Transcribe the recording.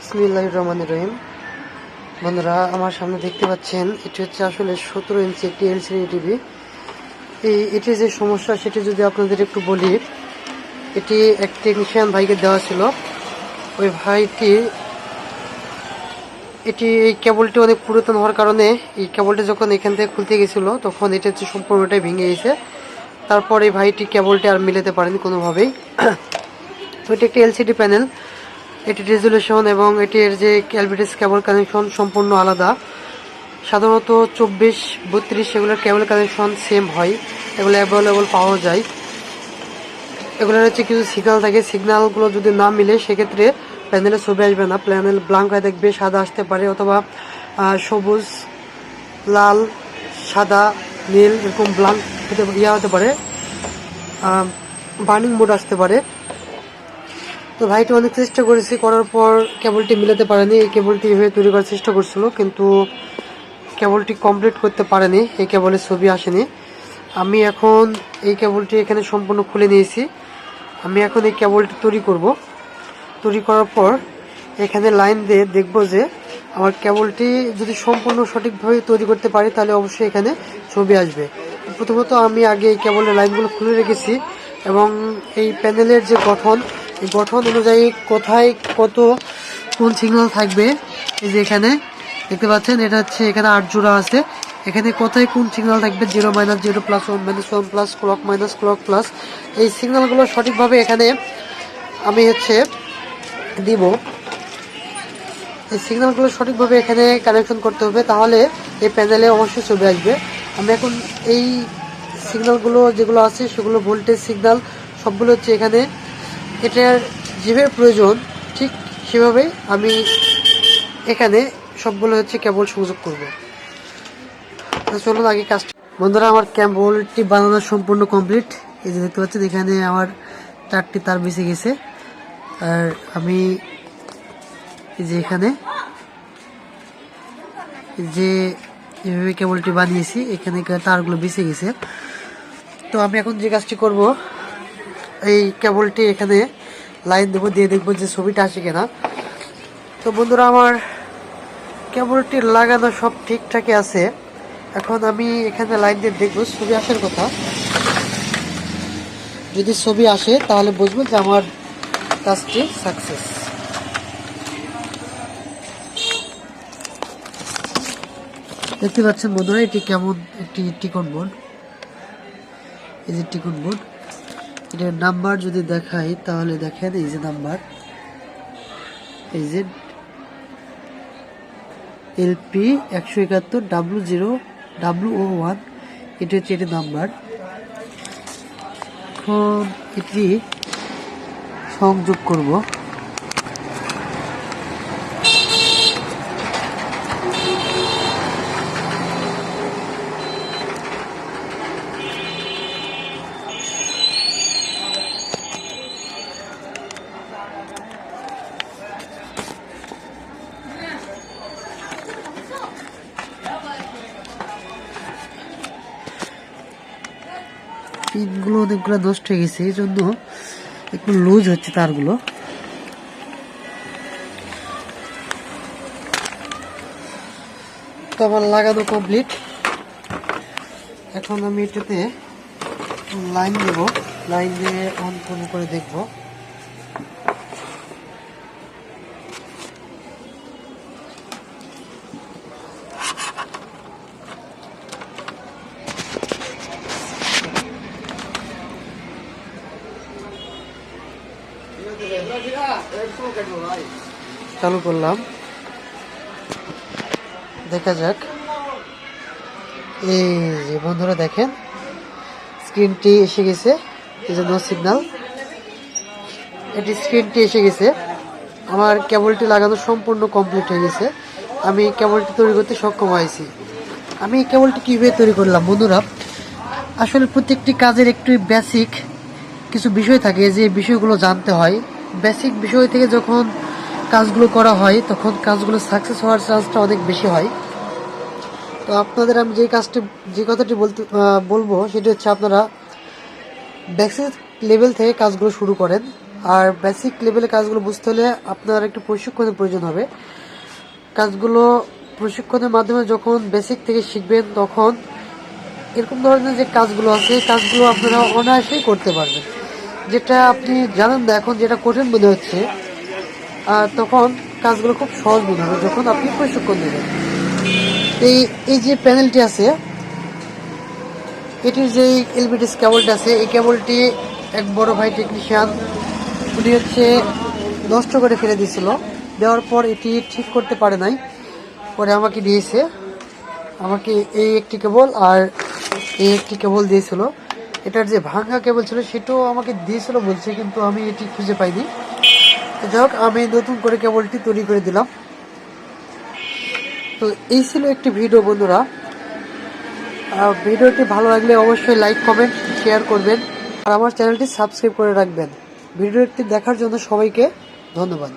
বিসমিল্লাহির রহমানির রহিম। বন্ধুরা, আমার সামনে দেখতে পাচ্ছেন এটি হচ্ছে আসলে 17 ইঞ্চি একটি এলসিডি টিভি। এটির যে সমস্যা সেটি যদি আপনাদের একটু বলি, এটি এক টেকনিশিয়ান ভাইকে দেওয়া ছিল। ওই ভাইটি এই কেবলটি অনেক পুরাতন হওয়ার কারণে এই কেবলটি যখন এখান থেকে খুলতে গেছিলো তখন এটা হচ্ছে সম্পূর্ণটাই ভেঙে গেছে। তারপর এই ভাইটি কেবলটি আর মিলাতে পারেনি কোনোভাবেই। তো এটি একটি এলসিডি প্যানেল, এটি রেজুলেশন এবং এটির যে ক্যালভিটিস কেবল কানেকশন সম্পূর্ণ আলাদা। সাধারণত 24-32 এগুলোর কেবল কানেকশন সেম হয়, এগুলো অ্যাভেলেবল পাওয়া যায়। এগুলোর হচ্ছে কিছু সিগন্যাল থাকে, সিগন্যালগুলো যদি না মিলে সেক্ষেত্রে প্যানেলে ছবি আসবে না, প্যানেল ব্ল্যাঙ্ক হয়ে দেখবে, সাদা আসতে পারে অথবা সবুজ, লাল, সাদা, নীল এরকম ব্ল্যাঙ্ক হতে পারে, বার্নিং মোড আসতে পারে। তো ভাইটি অনেক চেষ্টা করেছি, করার পর কেবলটি মিলাতে পারেনি। এই কেবলটি এভাবে তৈরি করার চেষ্টা করছিল কিন্তু কেবলটি কমপ্লিট করতে পারেনি, এই কেবলের ছবি আসেনি। আমি এখন এই কেবলটি এখানে সম্পূর্ণ খুলে নিয়েছি। আমি এখন এই কেবলটি তৈরি করব। তৈরি করার পর এখানে লাইন দিয়ে দেখব যে আমার কেবলটি যদি সম্পূর্ণ সঠিকভাবে তৈরি করতে পারি তাহলে অবশ্যই এখানে ছবি আসবে। প্রথমত আমি আগে এই কেবলের লাইনগুলো খুলে রেখেছি এবং এই প্যানেলের যে গঠন, এই গঠন অনুযায়ী কোথায় কোন সিগন্যাল থাকবে, এই যে এখানে দেখতে পাচ্ছেন এটা হচ্ছে এখানে 8 জোড়া আছে। এখানে কোথায় কোন সিগন্যাল থাকবে, 0 - 0 plus 1 - 1 plus clock minus clock plus, এই সিগন্যালগুলো সঠিকভাবে এখানে আমি দিব। এই সিগন্যালগুলো সঠিকভাবে এখানে কানেকশন করতে হবে, তাহলে এই প্যানেলে অবশ্যই ছবি আসবে। আমি এখন এই সিগন্যালগুলো যেগুলো আছে সেগুলো ভোল্টেজ সিগন্যাল সবগুলো হচ্ছে এখানে এটার যেভাবে প্রয়োজন ঠিক সেভাবে আমি এখানে সবগুলো হচ্ছে কেবল সংযোগ করব। চলুন আগে কাজটা। বন্ধুরা, আমার কেবলটি বানানো সম্পূর্ণ কমপ্লিট। এই যে দেখতে পাচ্ছেন এখানে আমার 4টি তার বেঁচে গেছে। আর আমি এই যে এখানে যে এভাবে কেবলটি বানিয়েছি এখানে তারগুলো বেঁচে গেছে। তো আমি এখন যে কাজটি করব, এই কেবলটি এখানে লাইন দেবো, দিয়ে দেখবো যে ছবিটা আসে কিনা। তো বন্ধুরা, আমার কেবলটি লাগানো সব ঠিকঠাকই আছে। এখন আমি এখানে লাইন দিয়ে দেখবো ছবি আসার কথা। যদি ছবি আসে তাহলে বুঝবো যে আমার কাজটি সাকসেস। দেখতে পাচ্ছেন বন্ধুরা, এটি কেমন একটি টিকন বোর্ড। এই যে টিকন বোর্ড, এটার নাম্বার যদি দেখাই তাহলে দেখেন এই যে নাম্বার, এই যে LP 171 W0WO1, এটা হচ্ছে এটি নাম্বার। এখন এটি সংযোগ করব। পিনগুলো অনেকগুলো নষ্ট হয়ে গেছে, এই জন্য একটু লুজ হচ্ছে তারগুলো। তো আমার লাগানো কমপ্লিট। এখন আমি এটাতে লাইন দেব, লাইন দিয়ে অন করে দেখবো। চালু করলাম, দেখা যাক। এই যে বন্ধুরা দেখেন স্ক্রিনটি এসে গেছে, এই যে নো সিগন্যাল, এটি স্ক্রিনটি এসে গেছে। আমার কেবলটি লাগানো সম্পূর্ণ কমপ্লিট হয়ে গেছে। আমি কেবলটি তৈরি করতে সক্ষম হয়েছি। আমি এই কেবলটি কীভাবে তৈরি করলাম বন্ধুরা, আসলে প্রত্যেকটি কাজের একটু বেসিক কিছু বিষয় থাকে, যে বিষয়গুলো জানতে হয়। বেসিক বিষয় থেকে যখন কাজগুলো করা হয় তখন কাজগুলো সাকসেস হওয়ার চান্সটা অনেক বেশি হয়। তো আপনাদের আমি যে কথাটি বলবো সেটি হচ্ছে, আপনারা বেসিক লেভেল থেকে কাজগুলো শুরু করেন। আর বেসিক লেভেলে কাজগুলো বুঝতে হলে আপনার একটু প্রশিক্ষণের প্রয়োজন হবে। কাজগুলো প্রশিক্ষণের মাধ্যমে যখন বেসিক থেকে শিখবেন তখন এরকম ধরনের যে কাজগুলো আছে কাজগুলো আপনারা অনায়াসেই করতে পারবেন। যেটা আপনি জানেন না এখন যেটা কঠিন মনে হচ্ছে, তখন কাজগুলো খুব সহজ মনে হবে যখন আপনি প্রশিক্ষণ নেবেন। এই যে প্যানেলটি আছে, এটির যে এলবিডিএস কেবলটা আছে, এই কেবলটি এক বড় ভাই টেকনিশিয়ান উনি হচ্ছে নষ্ট করে ফেলে দিয়েছিল। দেওয়ার পর এটি ঠিক করতে পারে নাই, পরে আমাকে দিয়েছে। আমাকে এই একটি কেবল আর এই একটি কেবল দিয়েছিল। এটার যে ভাঙা কেবল ছিল সেটাও আমাকে দিয়েছিল বলছে, কিন্তু আমি এটি খুঁজে পাইনি। যাই হোক, আমি নতুন করে কেবলটি তৈরি করে দিলাম। তো এই ছিল একটি ভিডিও বন্ধুরা। ভিডিওটি ভালো লাগলে অবশ্যই লাইক কমেন্ট শেয়ার করবেন আর আমার চ্যানেলটি সাবস্ক্রাইব করে রাখবেন। ভিডিওটি দেখার জন্য সবাইকে ধন্যবাদ।